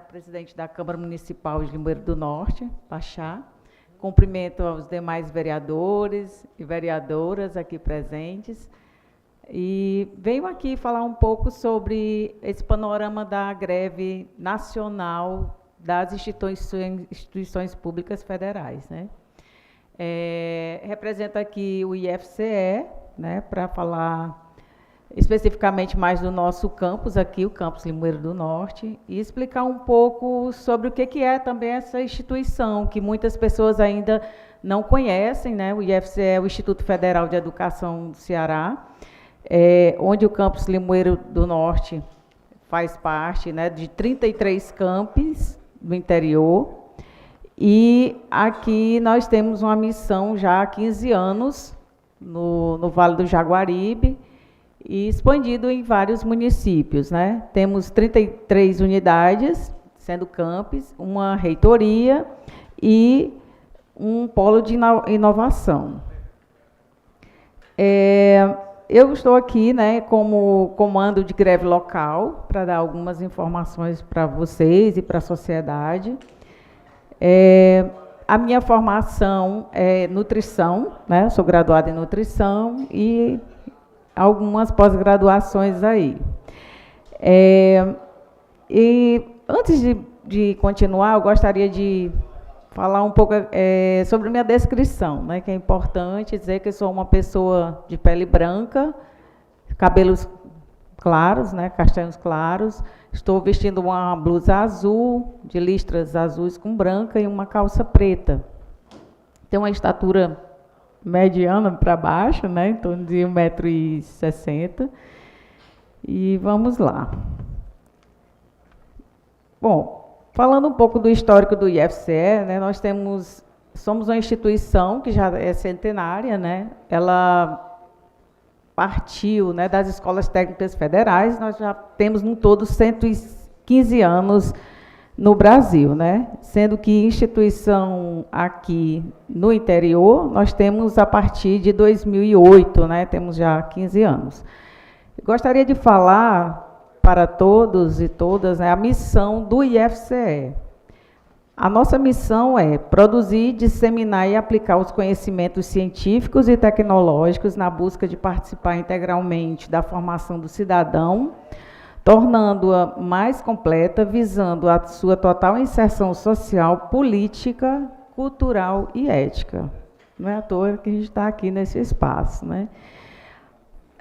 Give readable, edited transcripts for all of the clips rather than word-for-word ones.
Presidente da Câmara Municipal de Limoeiro do Norte, Pachá. Cumprimento aos demais vereadores e vereadoras aqui presentes. E venho aqui falar um pouco sobre esse panorama da greve nacional das instituições públicas federais, né? Represento aqui o IFCE, né, para falar especificamente mais do nosso campus aqui, o campus Limoeiro do Norte, e explicar um pouco sobre o que é também essa instituição, que muitas pessoas ainda não conhecem, né? O IFCE é o Instituto Federal de Educação do Ceará, onde o campus Limoeiro do Norte faz parte, né, de 33 campos do interior, e aqui nós temos uma missão já há 15 anos, no Vale do Jaguaribe, e expandido em vários municípios, né? Temos 33 unidades, sendo campos, uma reitoria e um polo de inovação. Eu estou aqui, né, como comando de greve local, para dar algumas informações para vocês e para a sociedade. A minha formação é nutrição, né? Eu sou graduada em nutrição e algumas pós-graduações aí. E antes de continuar, eu gostaria de falar um pouco sobre minha descrição, né, que é importante dizer que eu sou uma pessoa de pele branca, cabelos claros, né, castanhos claros, estou vestindo uma blusa azul, de listras azuis com branca e uma calça preta. Tenho uma estatura mediana para baixo, né, em torno de 1,60 m. E vamos lá. Bom, falando um pouco do histórico do IFCE, né, nós somos uma instituição que já é centenária, né, ela partiu, né, das escolas técnicas federais, nós já temos no todo 115 anos no Brasil, né? Sendo que instituição aqui no interior, nós temos a partir de 2008, né? Temos já 15 anos. Gostaria de falar para todos e todas, né, a missão do IFCE. A nossa missão é produzir, disseminar e aplicar os conhecimentos científicos e tecnológicos na busca de participar integralmente da formação do cidadão, tornando-a mais completa, visando a sua total inserção social, política, cultural e ética. Não é à toa que a gente está aqui nesse espaço, né?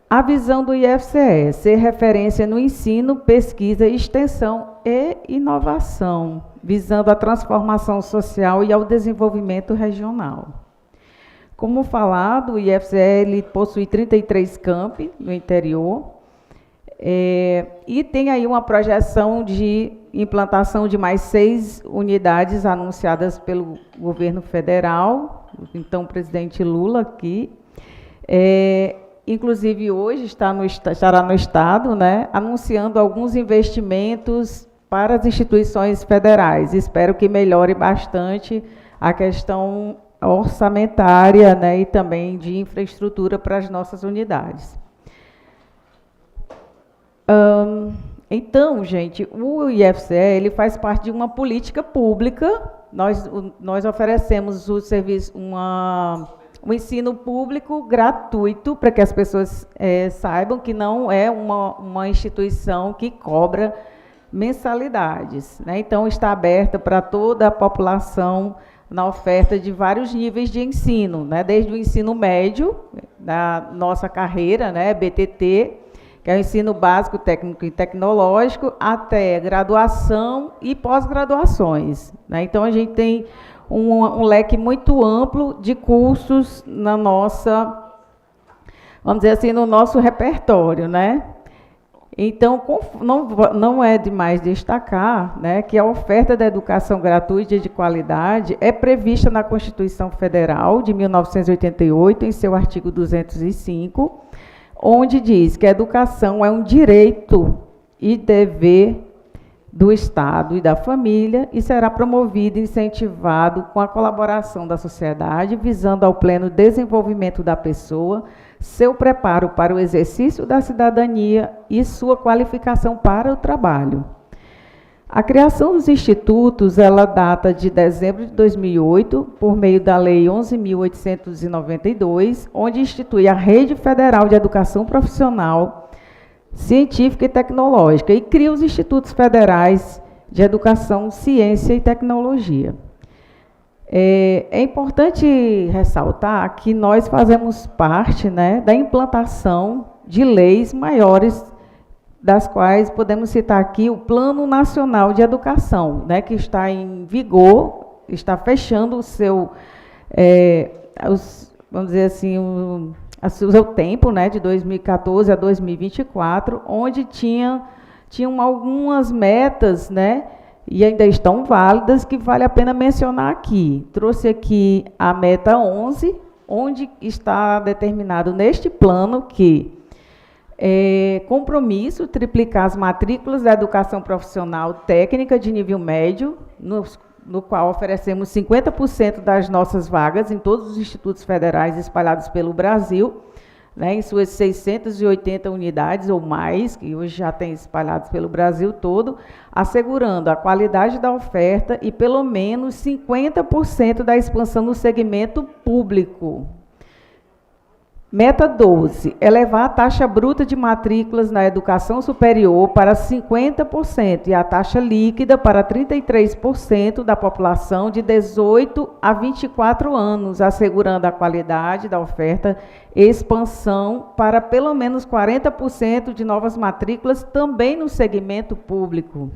A visão do IFCE é ser referência no ensino, pesquisa, extensão e inovação, visando a transformação social e ao desenvolvimento regional. Como falado, o IFCE ele possui 33 campi no interior, e tem aí uma projeção de implantação de mais 6 unidades anunciadas pelo governo federal, então o presidente Lula aqui, inclusive hoje estará no Estado, né, anunciando alguns investimentos para as instituições federais. Espero que melhore bastante a questão orçamentária, né, e também de infraestrutura para as nossas unidades. Então, gente, o IFCE ele faz parte de uma política pública. Nós oferecemos o serviço, um ensino público gratuito, para que as pessoas saibam que não é uma instituição que cobra mensalidades, né? Então, está aberta para toda a população na oferta de vários níveis de ensino, né? Desde o ensino médio, da nossa carreira, né, BTT, que é o ensino básico, técnico e tecnológico, até graduação e pós-graduações, né? Então, a gente tem um leque muito amplo de cursos na nossa, vamos dizer assim, no nosso repertório, né? Então, não é demais destacar, né, que a oferta da educação gratuita e de qualidade é prevista na Constituição Federal de 1988, em seu artigo 205, onde diz que a educação é um direito e dever do Estado e da família e será promovido e incentivado com a colaboração da sociedade, visando ao pleno desenvolvimento da pessoa, seu preparo para o exercício da cidadania e sua qualificação para o trabalho. A criação dos institutos, ela data de dezembro de 2008, por meio da Lei 11.892, onde institui a Rede Federal de Educação Profissional, Científica e Tecnológica e cria os Institutos Federais de Educação, Ciência e Tecnologia. É importante ressaltar que nós fazemos parte, né, da implantação de leis maiores, das quais podemos citar aqui o Plano Nacional de Educação, né, que está em vigor, está fechando o seu, vamos dizer assim, o seu tempo, né, de 2014 a 2024, onde tinham algumas metas, né, e ainda estão válidas, que vale a pena mencionar aqui. Trouxe aqui a meta 11, onde está determinado neste plano que compromisso, triplicar as matrículas da educação profissional técnica de nível médio, no qual oferecemos 50% das nossas vagas em todos os institutos federais espalhados pelo Brasil, né, em suas 680 unidades ou mais, que hoje já tem espalhados pelo Brasil todo, assegurando a qualidade da oferta e pelo menos 50% da expansão no segmento público. Meta 12, elevar a taxa bruta de matrículas na educação superior para 50% e a taxa líquida para 33% da população de 18 a 24 anos, assegurando a qualidade da oferta e expansão para pelo menos 40% de novas matrículas também no segmento público.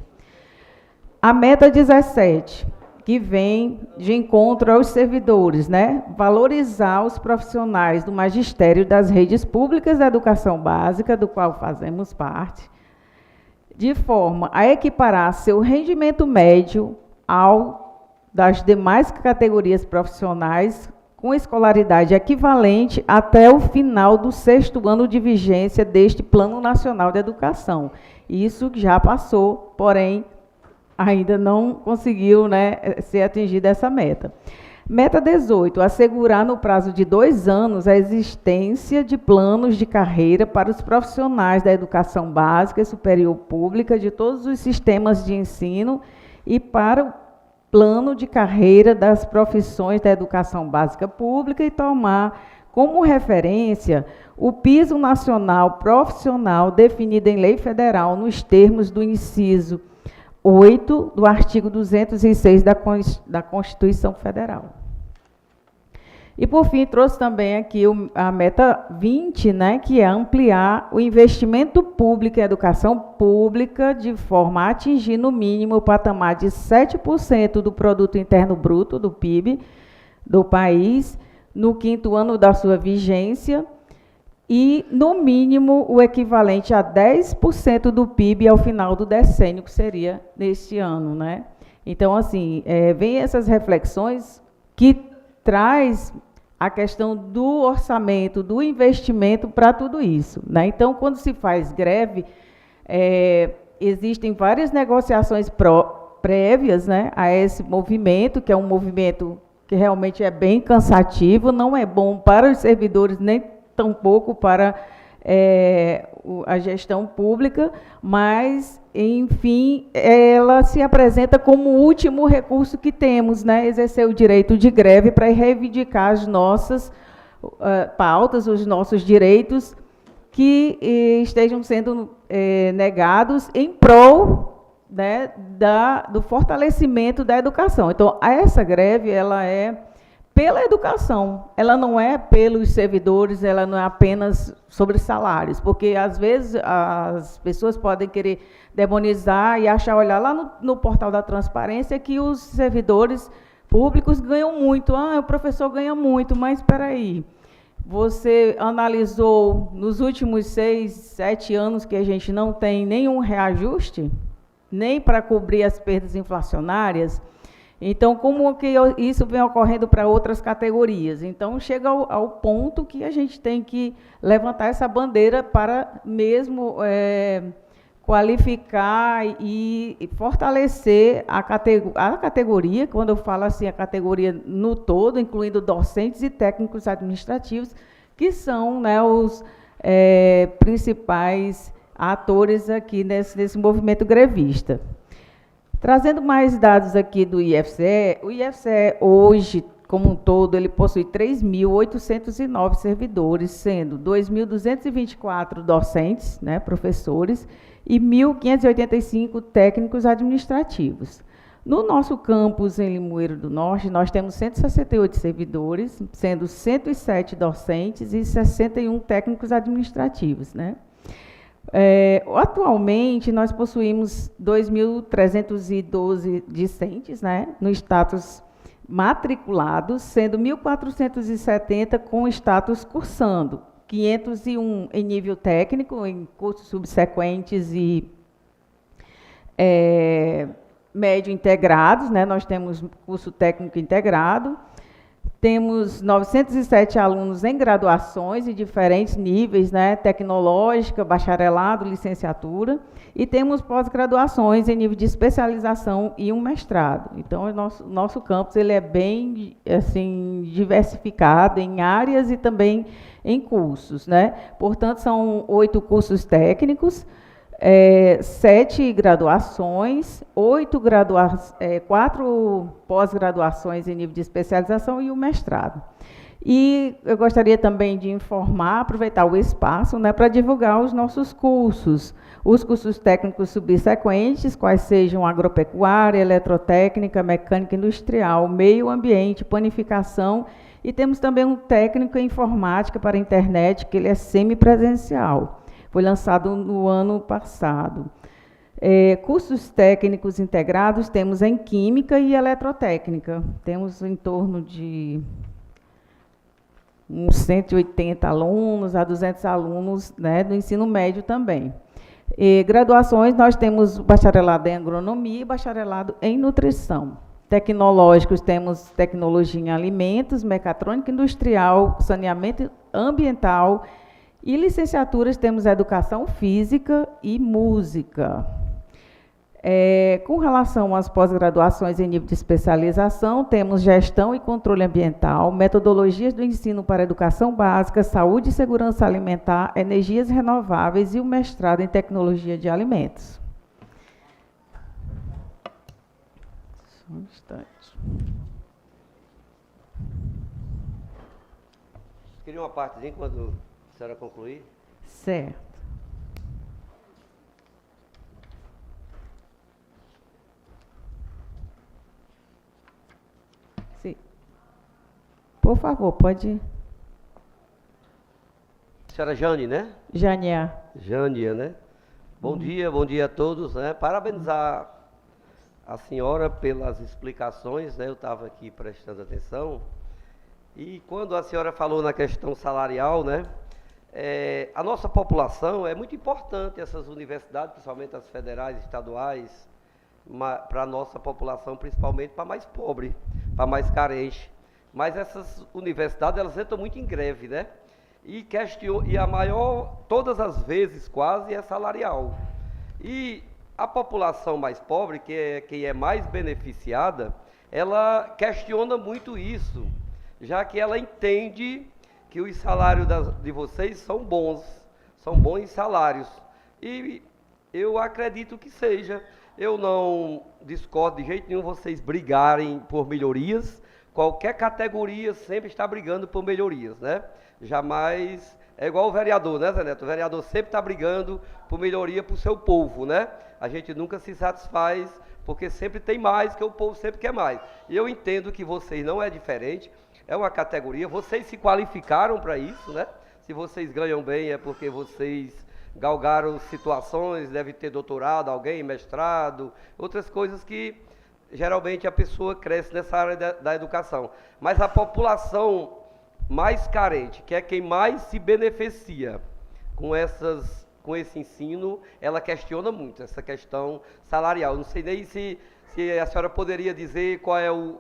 A meta 17, que vem de encontro aos servidores, né? Valorizar os profissionais do magistério das redes públicas da educação básica, do qual fazemos parte, de forma a equiparar seu rendimento médio ao das demais categorias profissionais, com escolaridade equivalente até o final do 6º ano de vigência deste Plano Nacional de Educação. Isso já passou, porém, ainda não conseguiu, né, ser atingida essa meta. Meta 18, assegurar no prazo de 2 anos a existência de planos de carreira para os profissionais da educação básica e superior pública de todos os sistemas de ensino e para o plano de carreira das profissões da educação básica pública e tomar como referência o piso nacional profissional definido em lei federal nos termos do inciso 8 do artigo 206 da Constituição Federal. E, por fim, trouxe também aqui a meta 20, né, que é ampliar o investimento público em educação pública de forma a atingir, no mínimo, o patamar de 7% do Produto Interno Bruto, do PIB, do país, no 5º ano da sua vigência, e, no mínimo, o equivalente a 10% do PIB ao final do decênio, que seria neste ano, né? Então, assim, vem essas reflexões que traz a questão do orçamento, do investimento para tudo isso, né? Então, quando se faz greve, existem várias negociações prévias, né, a esse movimento, que é um movimento que realmente é bem cansativo, não é bom para os servidores, nem tampouco para a gestão pública, mas, enfim, ela se apresenta como o último recurso que temos, né? Exercer o direito de greve para reivindicar as nossas pautas, os nossos direitos que estejam sendo negados em prol, né, do fortalecimento da educação. Então, essa greve, ela é pela educação, ela não é pelos servidores, ela não é apenas sobre salários, porque, às vezes, as pessoas podem querer demonizar e achar, olhar lá no portal da transparência, que os servidores públicos ganham muito. O professor ganha muito, mas espera aí, você analisou nos últimos 6, 7 anos que a gente não tem nenhum reajuste, nem para cobrir as perdas inflacionárias? Então, como que isso vem ocorrendo para outras categorias? Então, chega ao ponto que a gente tem que levantar essa bandeira para mesmo qualificar e fortalecer a categoria, quando eu falo assim, a categoria no todo, incluindo docentes e técnicos administrativos, que são, né, os principais atores aqui nesse movimento grevista. Trazendo mais dados aqui do IFCE, o IFCE hoje, como um todo, ele possui 3.809 servidores, sendo 2.224 docentes, né, professores, e 1.585 técnicos administrativos. No nosso campus em Limoeiro do Norte, nós temos 168 servidores, sendo 107 docentes e 61 técnicos administrativos, né? Atualmente, nós possuímos 2.312 discentes, né, no status matriculados, sendo 1.470 com status cursando, 501 em nível técnico, em cursos subsequentes e médio integrados, né, nós temos curso técnico integrado. Temos 907 alunos em graduações em diferentes níveis, né, tecnológica, bacharelado, licenciatura, e temos pós-graduações em nível de especialização e um mestrado. Então, o nosso campus ele é bem assim, diversificado em áreas e também em cursos, né? Portanto, são 8 cursos técnicos, 7 graduações, 4 pós-graduações em nível de especialização e o mestrado. E eu gostaria também de informar, aproveitar o espaço, né, para divulgar os nossos cursos. Os cursos técnicos subsequentes, quais sejam agropecuária, eletrotécnica, mecânica industrial, meio ambiente, panificação, e temos também um técnico em informática para a internet, que ele é semipresencial. Foi lançado no ano passado. Cursos técnicos integrados temos em Química e Eletrotécnica. Temos em torno de uns 180 alunos a 200 alunos, né, do ensino médio também. Graduações, nós temos bacharelado em Agronomia e bacharelado em Nutrição. Tecnológicos, temos Tecnologia em Alimentos, Mecatrônica Industrial, Saneamento Ambiental. E licenciaturas temos Educação Física e Música. Com relação às pós-graduações em nível de especialização, temos Gestão e Controle Ambiental, Metodologias do Ensino para Educação Básica, Saúde e Segurança Alimentar, Energias Renováveis e o mestrado em Tecnologia de Alimentos. Só um instante. Queria uma partezinha quando a senhora concluir? Certo. Sim. Por favor, pode. Senhora Jane, né? Jânia. Jânia, né? Bom dia a todos, né? Parabenizar a senhora pelas explicações, né? Eu estava aqui prestando atenção. E quando a senhora falou na questão salarial, né? A nossa população é muito importante, essas universidades, principalmente as federais, estaduais, para a nossa população, principalmente para mais pobre, para mais carente. Mas essas universidades, elas entram muito em greve, né? E a maior, todas as vezes quase, é salarial. E a população mais pobre, que é mais beneficiada, ela questiona muito isso, já que ela entende que os salários de vocês são bons salários. E eu acredito que seja. Eu não discordo de jeito nenhum vocês brigarem por melhorias. Qualquer categoria sempre está brigando por melhorias, né? Jamais é igual o vereador, né, Zé Neto? O vereador sempre está brigando por melhoria para o seu povo, né? A gente nunca se satisfaz, porque sempre tem mais, que o povo sempre quer mais. E eu entendo que vocês não é diferente. É uma categoria, vocês se qualificaram para isso, né? Se vocês ganham bem é porque vocês galgaram situações, deve ter doutorado, alguém, mestrado, outras coisas que geralmente a pessoa cresce nessa área da educação. Mas a população mais carente, que é quem mais se beneficia com esse ensino, ela questiona muito essa questão salarial. Não sei nem se a senhora poderia dizer qual é o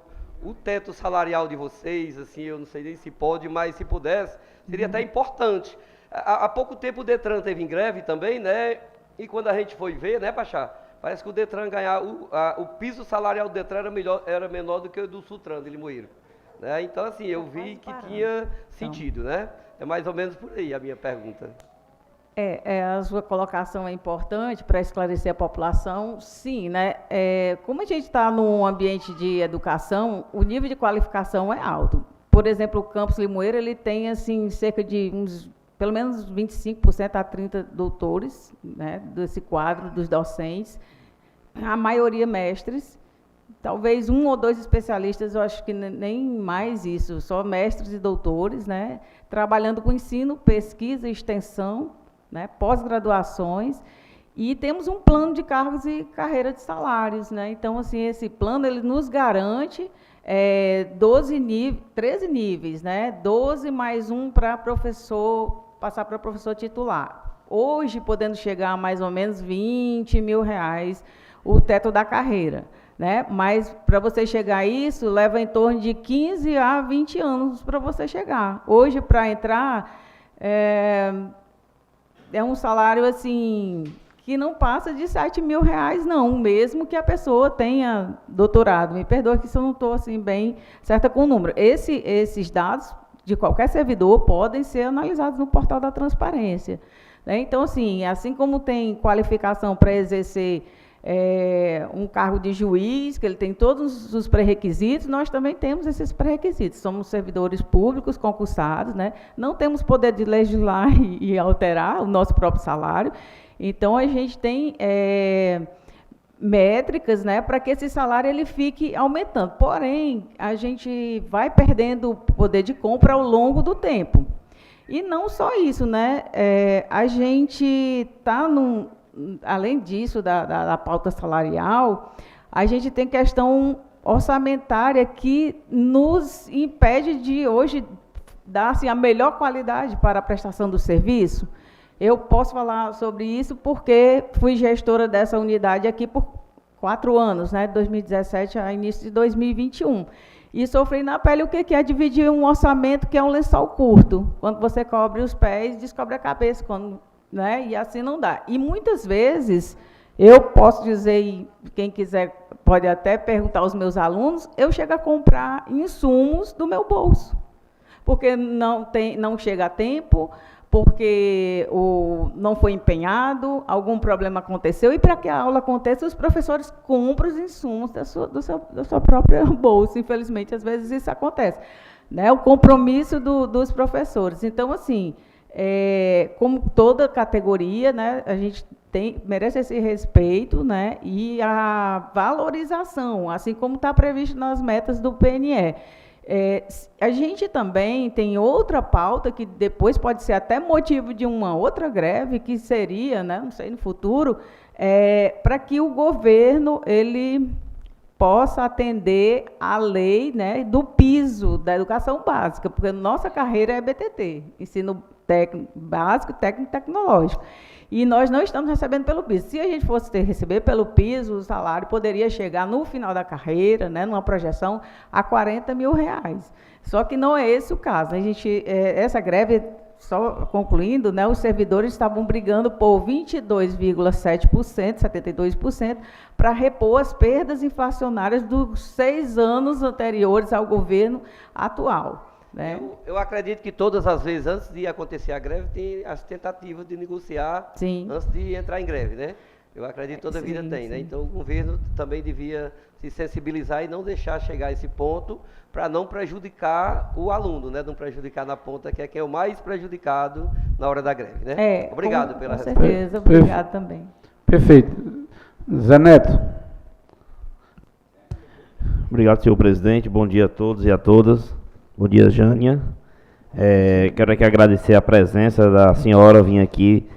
teto salarial de vocês, assim, eu não sei nem se pode, mas se pudesse, seria até importante. Há pouco tempo o Detran teve em greve também, né? E quando a gente foi ver, né, Pachá? Parece que o Detran o piso salarial do Detran era menor do que o do Sutran, de Limoeiro. Né? Então, assim, eu vi que tinha sentido, né? É mais ou menos por aí a minha pergunta. A sua colocação é importante para esclarecer a população. Sim, né? Como a gente está num ambiente de educação, o nível de qualificação é alto. Por exemplo, o Campus Limoeiro, ele tem assim, cerca de pelo menos 25% a 30% doutores, né, desse quadro dos docentes, a maioria mestres, talvez 1 ou 2 especialistas, eu acho que nem mais isso, só mestres e doutores, né, trabalhando com ensino, pesquisa, extensão, né, pós-graduações, e temos um plano de cargos e carreira de salários, né? Então, assim, esse plano ele nos garante 13 níveis, né? 12 mais um para professor, passar para professor titular. Hoje, podendo chegar a mais ou menos R$20 mil o teto da carreira, né? Mas, para você chegar a isso, leva em torno de 15 a 20 anos para você chegar. Hoje, para entrar, é um salário, assim, que não passa de R$7 mil, não, mesmo que a pessoa tenha doutorado. Me perdoe que se eu não estou assim, bem certa com o número. Esses dados de qualquer servidor podem ser analisados no portal da transparência, né? Então, assim como tem qualificação para exercer um cargo de juiz, que ele tem todos os pré-requisitos, nós também temos esses pré-requisitos. Somos servidores públicos concursados, né? Não temos poder de legislar e alterar o nosso próprio salário. Então, a gente tem métricas, né, para que esse salário ele fique aumentando. Porém, a gente vai perdendo o poder de compra ao longo do tempo. E não só isso, né? A gente está além disso, da pauta salarial, a gente tem questão orçamentária que nos impede de, hoje, dar assim, a melhor qualidade para a prestação do serviço. Eu posso falar sobre isso porque fui gestora dessa unidade aqui por 4 anos, né, de 2017 a início de 2021. E sofri na pele o que é dividir um orçamento que é um lençol curto. Quando você cobre os pés, descobre a cabeça, né, e assim não dá. E muitas vezes, eu posso dizer, e quem quiser pode até perguntar aos meus alunos, eu chego a comprar insumos do meu bolso, porque não chega a tempo, porque não foi empenhado, algum problema aconteceu, e para que a aula aconteça, os professores compram os insumos da sua própria bolsa. Infelizmente, às vezes isso acontece, né? O compromisso dos professores. Então, assim, como toda categoria, né, a gente merece esse respeito, né, e a valorização, assim como está previsto nas metas do PNE. A gente também tem outra pauta que depois pode ser até motivo de uma outra greve, que seria, né, não sei, no futuro, para que o governo ele possa atender à lei, né, do piso da educação básica, porque nossa carreira é BTT, ensino técnico básico, técnico tecnológico. E nós não estamos recebendo pelo piso. Se a gente fosse receber pelo piso, o salário poderia chegar no final da carreira, né, numa projeção, a R$40 mil. Só que não é esse o caso. Essa greve, só concluindo, né, os servidores estavam brigando por 22,7%, 72%, para repor as perdas inflacionárias dos 6 anos anteriores ao governo atual, né? Eu acredito que todas as vezes, antes de acontecer a greve, tem as tentativas de negociar. Sim. Antes de entrar em greve, né? Eu acredito que toda vida tem, né? Então, o governo também devia se sensibilizar e não deixar chegar a esse ponto para não prejudicar o aluno, né? Não prejudicar na ponta, que é o mais prejudicado na hora da greve, né? Obrigado pela resposta. Com certeza, obrigado também. Perfeito. Zé Neto. Obrigado, senhor presidente. Bom dia a todos e a todas. Bom dia, Jânia. Quero aqui agradecer a presença da senhora, vir aqui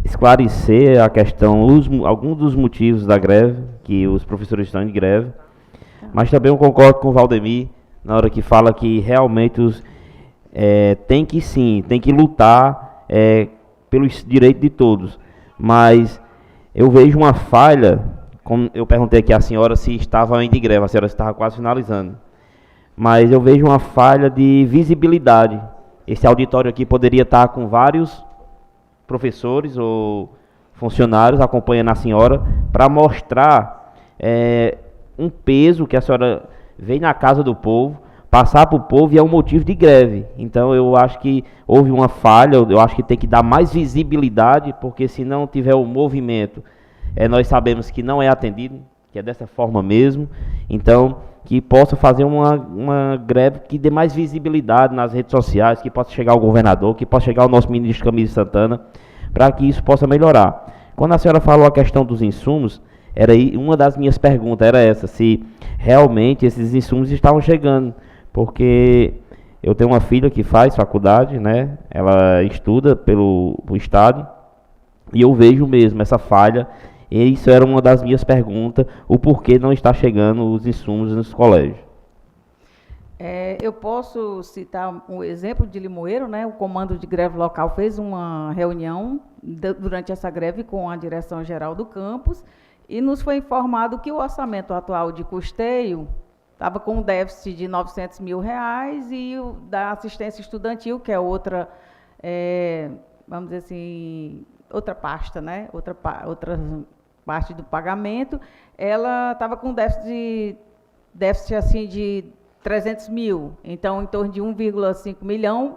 esclarecer a questão, alguns dos motivos da greve, que os professores estão em greve, mas também eu concordo com o Valdemir, na hora que fala que realmente tem que lutar pelos direitos de todos, mas eu vejo uma falha, como eu perguntei aqui à senhora se estava ainda em greve, a senhora estava quase finalizando, mas eu vejo uma falha de visibilidade. Esse auditório aqui poderia estar com vários professores ou funcionários acompanhando a senhora para mostrar um peso que a senhora vem na casa do povo, passar para o povo e é um motivo de greve. Então eu acho que houve uma falha, eu acho que tem que dar mais visibilidade, porque se não tiver o movimento, nós sabemos que não é atendido, que é dessa forma mesmo. Então, que possa fazer uma greve que dê mais visibilidade nas redes sociais, que possa chegar ao governador, que possa chegar ao nosso ministro Camilo Santana, para que isso possa melhorar. Quando a senhora falou a questão dos insumos, uma das minhas perguntas era essa, se realmente esses insumos estavam chegando, porque eu tenho uma filha que faz faculdade, né? Ela estuda pelo estado, e eu vejo mesmo essa falha, e isso era uma das minhas perguntas, o porquê não está chegando os insumos nos colégios. Eu posso citar um exemplo de Limoeiro, né? O Comando de Greve Local fez uma reunião durante essa greve com a direção-geral do campus e nos foi informado que o orçamento atual de custeio estava com um déficit de R$900 mil e o da assistência estudantil, que é outra, vamos dizer assim, outra pasta, né? Outra parte do pagamento, ela estava com déficit assim de 300 mil, então em torno de 1,5 milhão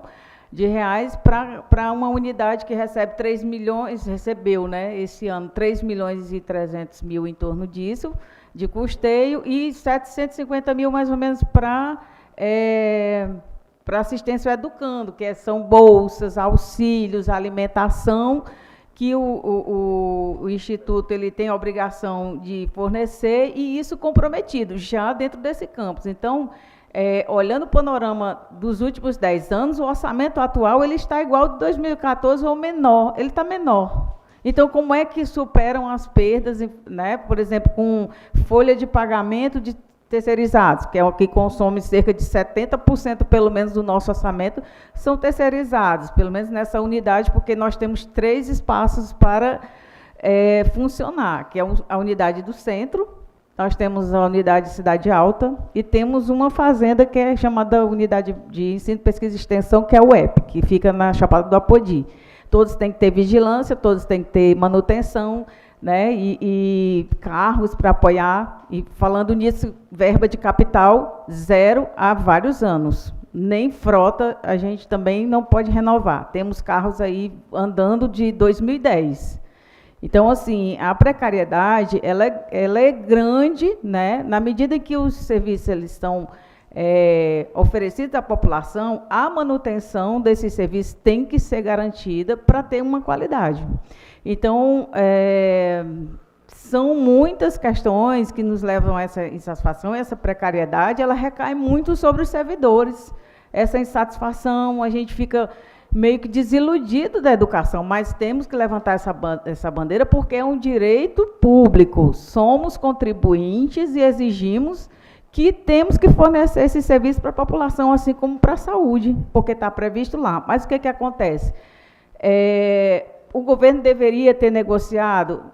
de reais para uma unidade que recebe 3 milhões, recebeu, né, esse ano 3 milhões e 300 mil em torno disso, de custeio, e 750 mil mais ou menos para assistência ao educando, que são bolsas, auxílios, alimentação, que o Instituto ele tem a obrigação de fornecer, e isso comprometido já dentro desse campus. Então, olhando o panorama dos últimos 10 anos, o orçamento atual ele está igual ao de 2014 ou menor, ele está menor. Então, como é que superam as perdas, né? Por exemplo, com folha de pagamento de terceirizados, que é o que consome cerca de 70%, pelo menos, do nosso orçamento, são terceirizados, pelo menos nessa unidade, porque nós temos 3 espaços para funcionar, que é a unidade do centro, nós temos a unidade de Cidade Alta e temos uma fazenda que é chamada Unidade de Ensino, Pesquisa e Extensão, que é o EP, que fica na Chapada do Apodi. Todos têm que ter vigilância, todos têm que ter manutenção, né, e carros para apoiar. E falando nisso, verba de capital, 0 há vários anos. Nem frota a gente também não pode renovar. Temos carros aí andando de 2010. Então, assim, a precariedade, ela é grande, né, na medida em que os serviços eles estão oferecidos à população, a manutenção desses serviços tem que ser garantida para ter uma qualidade. Então, são muitas questões que nos levam a essa insatisfação, essa precariedade, ela recai muito sobre os servidores. Essa insatisfação, a gente fica meio que desiludido da educação, mas temos que levantar essa bandeira porque é um direito público. Somos contribuintes e exigimos que temos que fornecer esse serviço para a população, assim como para a saúde, porque está previsto lá. Mas o que acontece? O governo deveria ter negociado,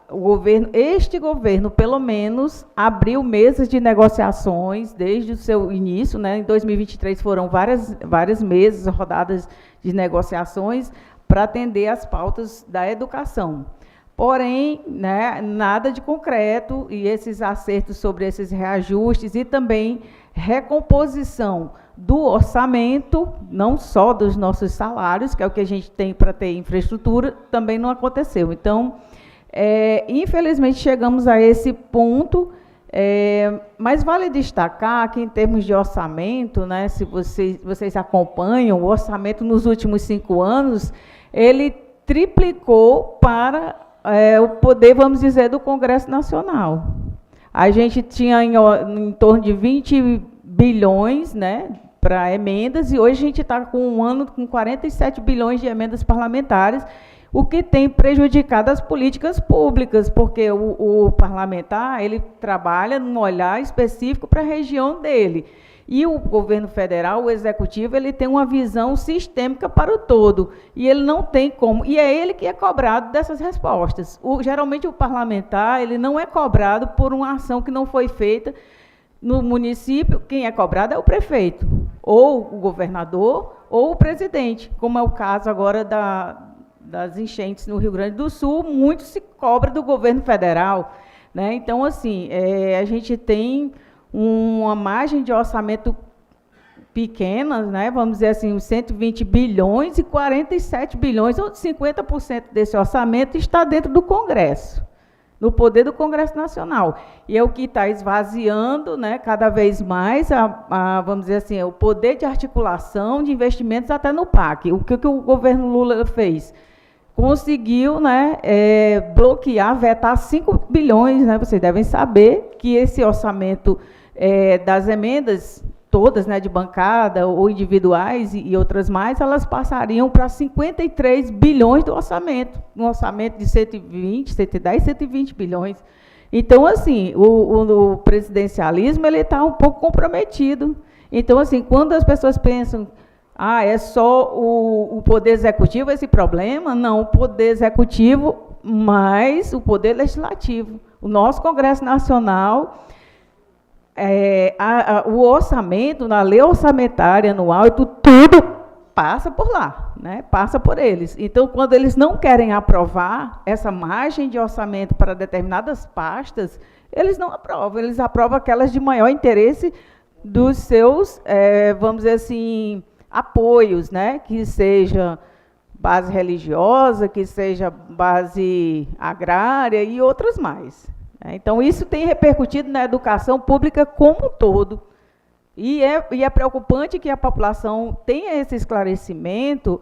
este governo, pelo menos, abriu mesas de negociações desde o seu início, né? Em 2023 foram várias mesas, rodadas de negociações para atender as pautas da educação. Porém, né, nada de concreto, e esses acertos sobre esses reajustes e também recomposição do orçamento, não só dos nossos salários, que é o que a gente tem para ter infraestrutura, também não aconteceu. Então, infelizmente, chegamos a esse ponto, mas vale destacar que, em termos de orçamento, né, se vocês acompanham, o orçamento nos últimos 5 anos, ele triplicou para o poder, vamos dizer, do Congresso Nacional. A gente tinha em torno de 20 bilhões, né, para emendas, e hoje a gente está com um ano com 47 bilhões de emendas parlamentares, o que tem prejudicado as políticas públicas, porque o parlamentar ele trabalha num olhar específico para a região dele. E o governo federal, o executivo, ele tem uma visão sistêmica para o todo. E ele não tem como. E é ele que é cobrado dessas respostas. Geralmente, o parlamentar ele não é cobrado por uma ação que não foi feita no município. Quem é cobrado é o prefeito, ou o governador, ou o presidente, como é o caso agora das enchentes no Rio Grande do Sul. Muito se cobra do governo federal, né? Então, assim, a gente tem uma margem de orçamento pequenas, né, vamos dizer assim, os 120 bilhões e 47 bilhões, ou 50% desse orçamento está dentro do Congresso, no poder do Congresso Nacional. E é o que está esvaziando, né, cada vez mais, vamos dizer assim, o poder de articulação de investimentos até no PAC. O que o governo Lula fez? Conseguiu, né, bloquear, vetar 5 bilhões, né, vocês devem saber que esse orçamento das emendas, todas, né, de bancada ou individuais e outras mais, elas passariam para 53 bilhões do orçamento, um orçamento de 110, 120 bilhões. Então, assim, o presidencialismo ele está um pouco comprometido. Então, assim, quando as pessoas pensam, é só o Poder Executivo esse problema? Não, o Poder Executivo mais o Poder Legislativo. O nosso Congresso Nacional, o orçamento, na lei orçamentária anual, tudo passa por lá, né? Passa por eles. Então, quando eles não querem aprovar essa margem de orçamento para determinadas pastas, eles não aprovam, eles aprovam aquelas de maior interesse dos seus, vamos dizer assim, apoios, né? Que seja base religiosa, que seja base agrária e outras mais. Então, isso tem repercutido na educação pública como um todo. E é preocupante que a população tenha esse esclarecimento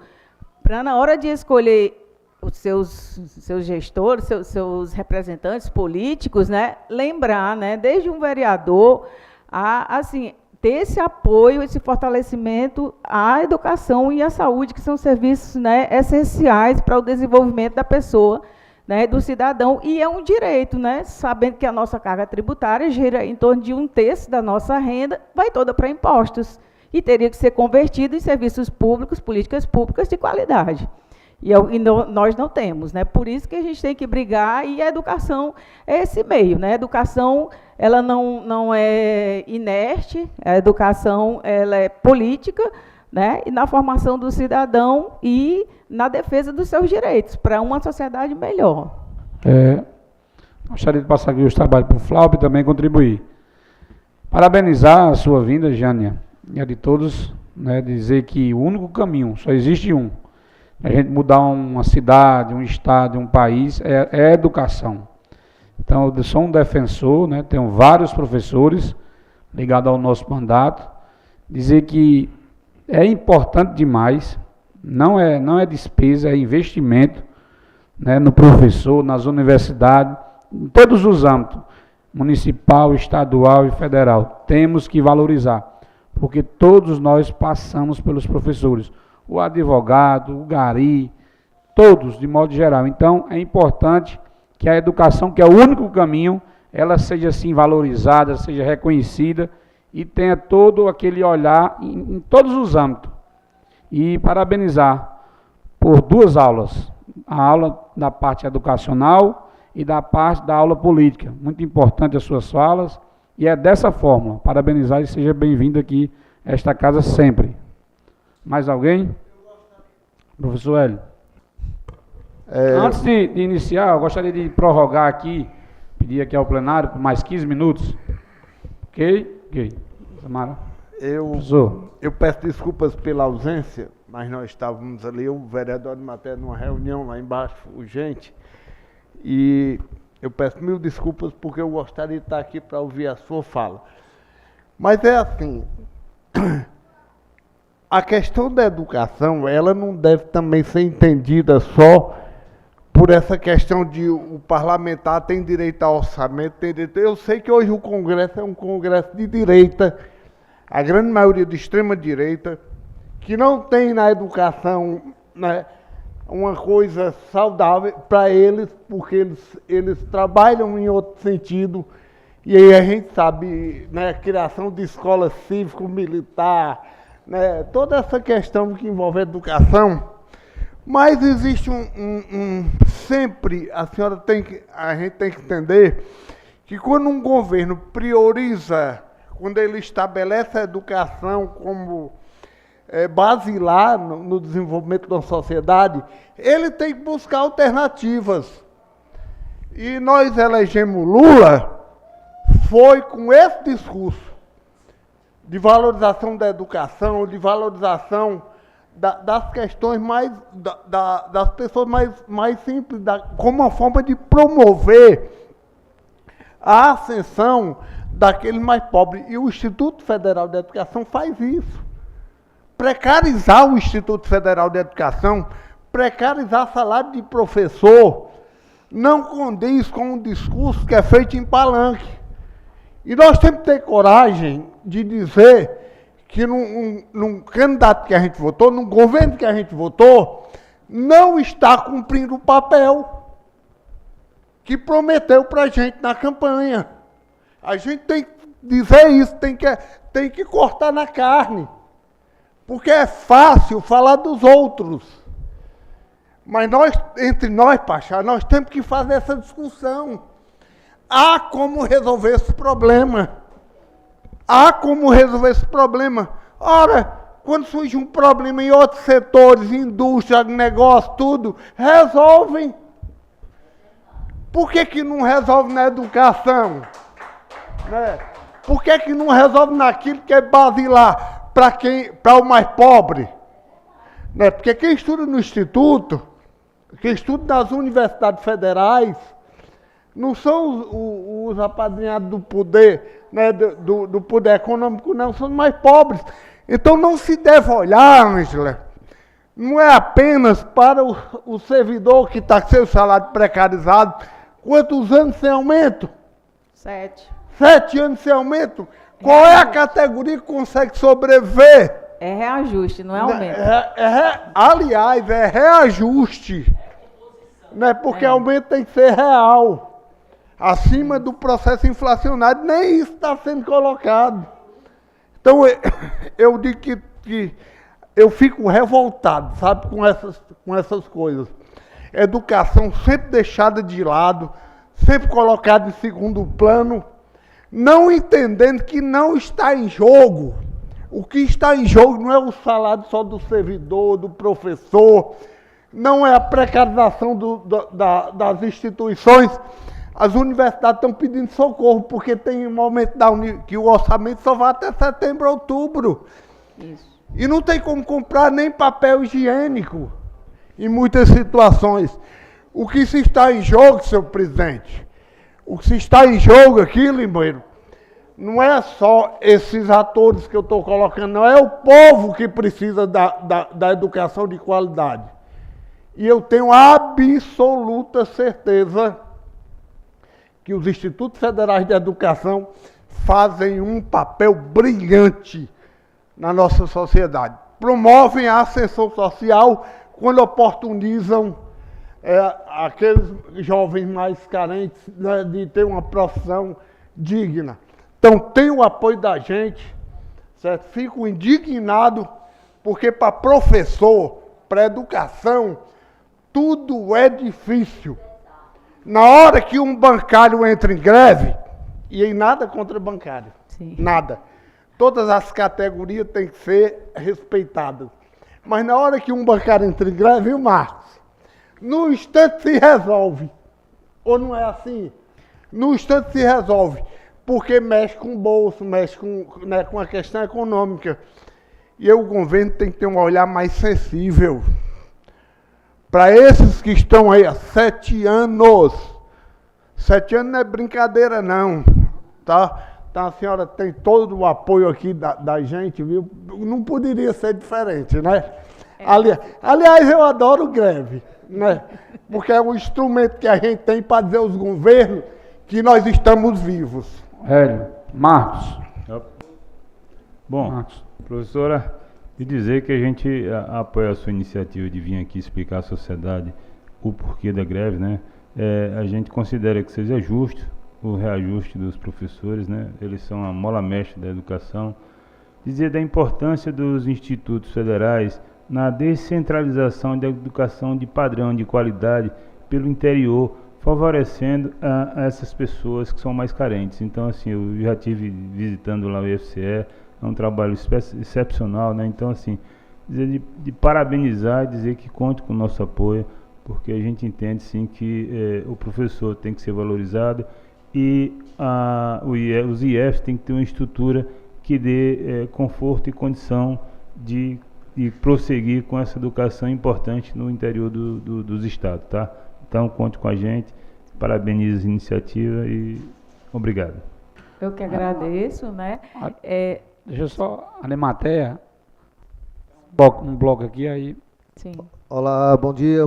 para, na hora de escolher os seus gestores, seus representantes políticos, né, lembrar, né, desde um vereador, assim, ter esse apoio, esse fortalecimento à educação e à saúde, que são serviços, né, essenciais para o desenvolvimento da pessoa, né, do cidadão, e é um direito, né, sabendo que a nossa carga tributária gira em torno de 1/3 da nossa renda, vai toda para impostos, e teria que ser convertido em serviços públicos, políticas públicas de qualidade. Nós não temos, né? Por isso que a gente tem que brigar, e a educação é esse meio, né? A educação, ela não é inerte, a educação ela é política, né? E na formação do cidadão e na defesa dos seus direitos, para uma sociedade melhor. Gostaria de passar aqui os trabalhos para o Flávio e também contribuir. Parabenizar a sua vinda, Jânia, e a de todos, né? Dizer que o único caminho, só existe um, a gente mudar uma cidade, um estado, um país, é a educação. Então, eu sou um defensor, né? Tenho vários professores ligados ao nosso mandato, dizer que é importante demais, não é despesa, é investimento, né, no professor, nas universidades, em todos os âmbitos, municipal, estadual e federal. Temos que valorizar, porque todos nós passamos pelos professores, o advogado, o gari, todos, de modo geral. Então, é importante que a educação, que é o único caminho, ela seja assim valorizada, seja reconhecida e tenha todo aquele olhar em todos os âmbitos. E parabenizar por 2 aulas, a aula da parte educacional e da parte da aula política. Muito importante as suas falas, e é dessa forma. Parabenizar e seja bem-vindo aqui a esta casa sempre. Mais alguém? Professor Hélio. Antes de iniciar, eu gostaria de prorrogar aqui, pedir aqui ao plenário por mais 15 minutos. Ok. Samara. Eu peço desculpas pela ausência, mas nós estávamos ali, o vereador de matéria, numa reunião lá embaixo, urgente, e eu peço 1000 desculpas porque eu gostaria de estar aqui para ouvir a sua fala. Mas é assim, a questão da educação, ela não deve também ser entendida só por essa questão de o parlamentar tem direito ao orçamento, tem direito. Eu sei que hoje o Congresso é um Congresso de direita, a grande maioria de extrema-direita, que não tem na educação, né, uma coisa saudável para eles, porque eles trabalham em outro sentido, e aí a gente sabe, né, a criação de escola cívico-militar, né, toda essa questão que envolve a educação, mas existe sempre, a gente tem que entender que quando um governo prioriza, quando ele estabelece a educação como basilar no desenvolvimento da sociedade, ele tem que buscar alternativas. E nós elegemos Lula, foi com esse discurso. de valorização da educação, de valorização das questões mais, das pessoas mais simples, como uma forma de promover a ascensão daqueles mais pobres. E o Instituto Federal de Educação faz isso. Precarizar o Instituto Federal de Educação, precarizar salário de professor, não condiz com um discurso que é feito em palanque. E nós temos que ter coragem de dizer que num candidato que a gente votou, num governo que a gente votou, não está cumprindo o papel que prometeu para a gente na campanha. A gente tem que dizer isso, tem que cortar na carne. Porque é fácil falar dos outros. Mas entre nós, Pachá, nós temos que fazer essa discussão. Há como resolver esse problema. Há como resolver esse problema. Ora, quando surge um problema em outros setores, indústria, negócio, tudo, resolvem. Por que não resolve na educação? Né? Por que não resolve naquilo que é basilar para o mais pobre? Né? Porque quem estuda no Instituto, quem estuda nas universidades federais, não são os apadrinhados do poder, né, do poder econômico, não, são os mais pobres. Então não se deve olhar, Ângela, não é apenas para o servidor que está com seu salário precarizado. Quantos anos sem aumento? 7. 7 anos sem aumento? Qual é a categoria que consegue sobreviver? É reajuste, não é aumento. Aliás, é reajuste. Né? Porque aumento tem que ser real. Acima do processo inflacionário, nem isso está sendo colocado. Então, eu digo que eu fico revoltado, sabe, com essas coisas. Educação sempre deixada de lado, sempre colocada em segundo plano, não entendendo que não está em jogo. O que está em jogo não é o salário só do servidor, do professor, não é a precarização das instituições. As universidades estão pedindo socorro, porque tem um momento que o orçamento só vai até setembro, outubro. Isso. E não tem como comprar nem papel higiênico, em muitas situações. O que se está em jogo, senhor presidente, o que se está em jogo aqui, Limoeiro, não é só esses atores que eu estou colocando, não, é o povo que precisa da educação de qualidade. E eu tenho absoluta certeza que os Institutos Federais de Educação fazem um papel brilhante na nossa sociedade. Promovem a ascensão social quando oportunizam aqueles jovens mais carentes, né, de ter uma profissão digna. Então, tem o apoio da gente, certo? Fico indignado, porque para professor, para educação, tudo é difícil. Na hora que um bancário entra em greve, e em nada contra bancário, Sim. Nada. Todas as categorias têm que ser respeitadas. Mas na hora que um bancário entra em greve, viu, Marcos? No instante se resolve. Ou não é assim? No instante se resolve. Porque mexe com o bolso, mexe com a questão econômica. E o governo tem que ter um olhar mais sensível. Para esses que estão aí há 7 anos. 7 anos não é brincadeira, não. Tá? Então a senhora tem todo o apoio aqui da gente, viu? Não poderia ser diferente, né? Aliás, eu adoro greve, né? Porque é um instrumento que a gente tem para dizer aos governos que nós estamos vivos. Hélio, Marcos. Bom, Marcos. professora, de dizer que a gente apoia a sua iniciativa de vir aqui explicar à sociedade o porquê da greve, né? A gente considera que seja justo o reajuste dos professores, né? Eles são a mola mestra da educação. Dizer da importância dos institutos federais na descentralização da educação de padrão, de qualidade, pelo interior, favorecendo a essas pessoas que são mais carentes. Então, assim, eu já estive visitando lá o IFCE, é um trabalho excepcional, né? Então, assim, dizer de parabenizar e dizer que conte com o nosso apoio, porque a gente entende, sim, que o professor tem que ser valorizado e os IFs têm que ter uma estrutura que dê conforto e condição de prosseguir com essa educação importante no interior dos estados, tá? Então, conte com a gente, parabenizo a iniciativa e obrigado. Eu que agradeço, né? Deixa eu só, a Nematea, um bloco aqui, aí... Sim. Olá, bom dia,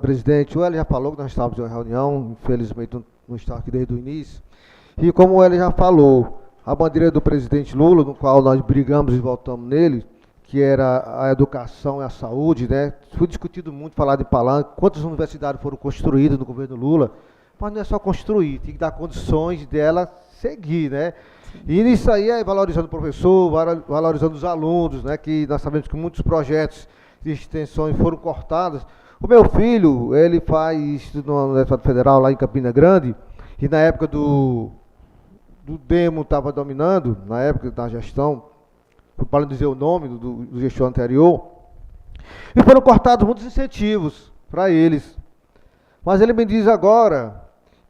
presidente. O Hélio já falou que nós estávamos em uma reunião, infelizmente não está aqui desde o início. E como o Hélio já falou, a bandeira do presidente Lula, no qual nós brigamos e votamos nele, que era a educação e a saúde, né? Foi discutido muito, falar de palanque, quantas universidades foram construídas no governo Lula, mas não é só construir, tem que dar condições dela seguir, né? E nisso aí é valorizando o professor, valorizando os alunos, né? Que nós sabemos que muitos projetos de extensões foram cortados. O meu filho, ele faz estudo na Universidade Federal, lá em Campina Grande, e na época do Demo estava dominando, na época da gestão, para não dizer o nome do gestor anterior, e foram cortados muitos incentivos para eles. Mas ele me diz agora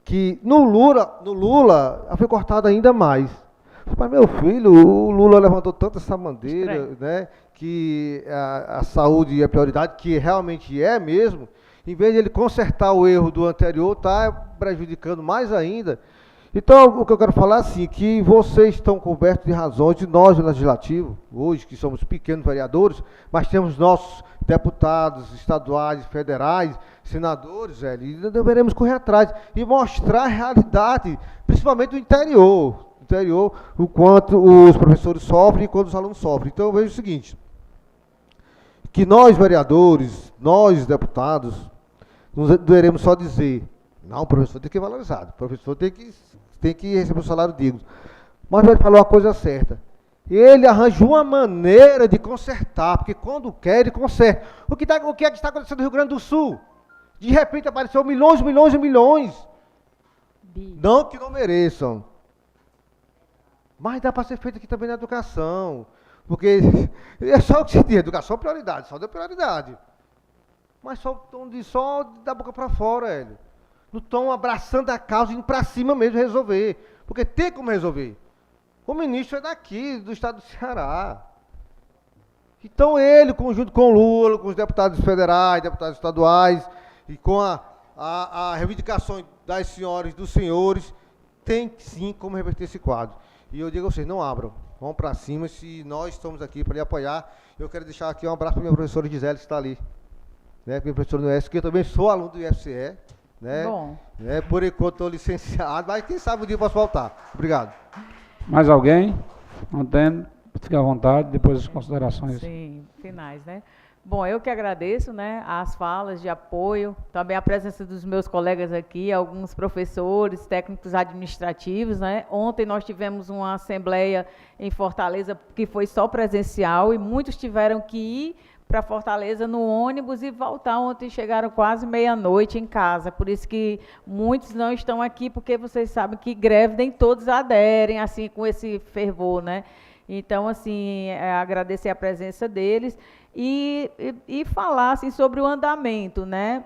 que no Lula foi cortado ainda mais. Mas, meu filho, o Lula levantou tanto essa bandeira, né, que a saúde é a prioridade, que realmente é mesmo, em vez de ele consertar o erro do anterior, está prejudicando mais ainda. Então, o que eu quero falar é assim, que vocês estão cobertos de razões, de nós, o Legislativo, hoje, que somos pequenos vereadores, mas temos nossos deputados estaduais, federais, senadores, velho, e deveremos correr atrás e mostrar a realidade, principalmente do interior, o quanto os professores sofrem e quanto os alunos sofrem. Então, eu vejo o seguinte, que nós, vereadores, nós, deputados, não deveremos só dizer, não, o professor tem que ser valorizado, o professor tem que receber um salário digno. Mas ele falou a coisa certa. Ele arranjou uma maneira de consertar, porque quando quer, ele conserta. O que é que está acontecendo no Rio Grande do Sul? De repente apareceu milhões e milhões e milhões. Não que não mereçam. Mas dá para ser feito aqui também na educação. Porque é só o que se diz, educação é prioridade, só deu prioridade. Mas só da boca para fora, Hélio. Não estão abraçando a causa, indo para cima mesmo resolver. Porque tem como resolver. O ministro é daqui, do estado do Ceará. Então ele, junto com o Lula, com os deputados federais, deputados estaduais, e com a reivindicação das senhoras e dos senhores, tem sim como reverter esse quadro. E eu digo a vocês, não abram. Vão para cima, se nós estamos aqui para lhe apoiar. Eu quero deixar aqui um abraço para a minha professora Gisele, que está ali. Né, minha professora no IFCE, que eu também sou aluno do IFCE. Né? Bom. Né, por enquanto estou licenciado, mas quem sabe um dia eu posso voltar. Obrigado. Mais alguém? Não tem? Fique à vontade, depois as considerações. Sim, finais, né? Bom, eu que agradeço, né, as falas de apoio, também a presença dos meus colegas aqui, alguns professores, técnicos administrativos, né? Ontem nós tivemos uma assembleia em Fortaleza que foi só presencial e muitos tiveram que ir para Fortaleza no ônibus e voltar. Ontem chegaram quase meia-noite em casa, por isso que muitos não estão aqui, porque vocês sabem que greve nem todos aderem, assim, com esse fervor, né? Então, assim, agradecer a presença deles e falar, assim, sobre o andamento, né?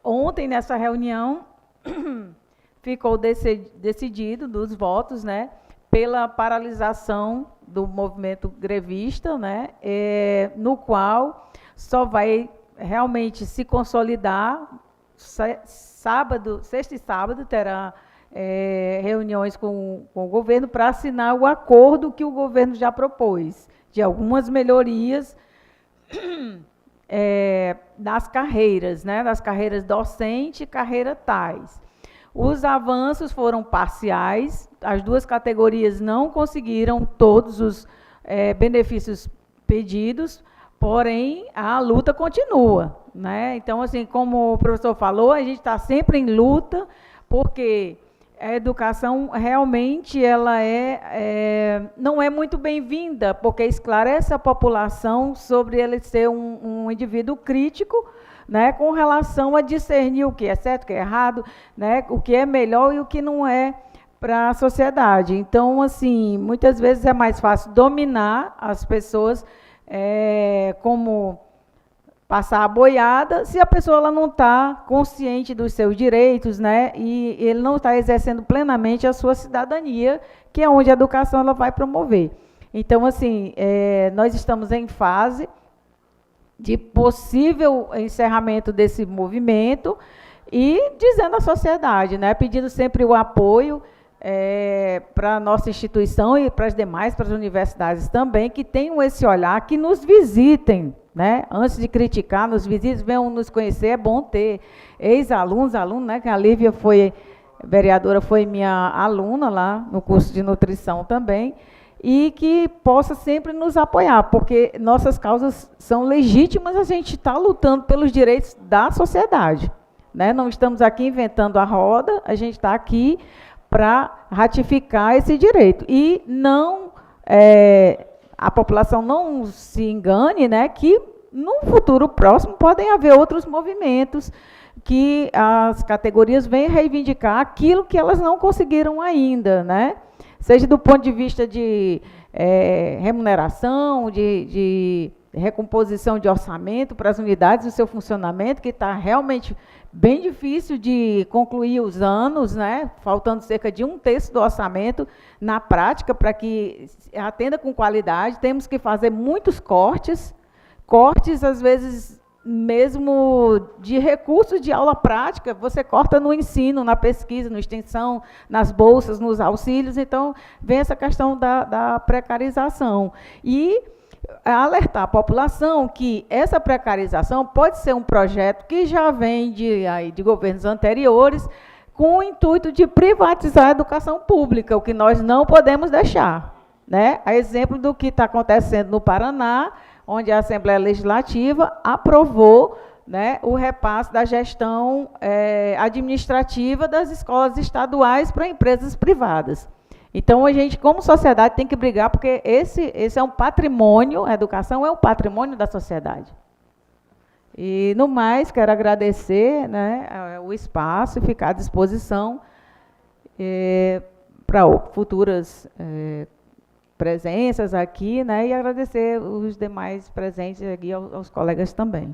Ontem, nessa reunião, ficou decidido dos votos, né? Pela paralisação do movimento grevista, né, no qual só vai realmente se consolidar sexta e sábado terá reuniões com o governo para assinar o acordo que o governo já propôs, de algumas melhorias das carreiras, né, das carreiras docente e carreira tais. Os avanços foram parciais, as duas categorias não conseguiram todos os benefícios pedidos, porém, a luta continua, né? Então, assim, como o professor falou, a gente está sempre em luta, porque a educação realmente ela não é muito bem-vinda, porque esclarece a população sobre ele ser um indivíduo crítico, né, com relação a discernir o que é certo, o que é errado, né, o que é melhor e o que não é para a sociedade. Então, assim, muitas vezes é mais fácil dominar as pessoas, como passar a boiada, se a pessoa ela não está consciente dos seus direitos, né, e ele não está exercendo plenamente a sua cidadania, que é onde a educação ela vai promover. Então, assim, nós estamos em fase de possível encerramento desse movimento e dizendo à sociedade, né, pedindo sempre o apoio para a nossa instituição e para as demais, para as universidades também, que tenham esse olhar, que nos visitem, né, antes de criticar, nos visitem, venham nos conhecer. É bom ter ex-alunos, né, que a Lívia vereadora foi minha aluna lá no curso de nutrição também, e que possa sempre nos apoiar, porque nossas causas são legítimas, a gente está lutando pelos direitos da sociedade, né? Não estamos aqui inventando a roda, a gente está aqui para ratificar esse direito. E não, a população não se engane, né, que no futuro próximo podem haver outros movimentos que as categorias vêm reivindicar aquilo que elas não conseguiram ainda, né? Seja do ponto de vista de remuneração, de recomposição de orçamento para as unidades e o seu funcionamento, que está realmente bem difícil de concluir os anos, né? Faltando cerca de 1/3 do orçamento na prática para que atenda com qualidade. Temos que fazer muitos cortes, às vezes mesmo de recursos de aula prática, você corta no ensino, na pesquisa, na extensão, nas bolsas, nos auxílios. Então, vem essa questão da precarização. E alertar a população que essa precarização pode ser um projeto que já vem de governos anteriores, com o intuito de privatizar a educação pública, o que nós não podemos deixar, né? A exemplo do que está acontecendo no Paraná, onde a Assembleia Legislativa aprovou, né, o repasse da gestão administrativa das escolas estaduais para empresas privadas. Então, a gente, como sociedade, tem que brigar, porque esse é um patrimônio, a educação é um patrimônio da sociedade. E, no mais, quero agradecer, né, o espaço e ficar à disposição para futuras presenças aqui, né, e agradecer os demais presentes aqui aos colegas também.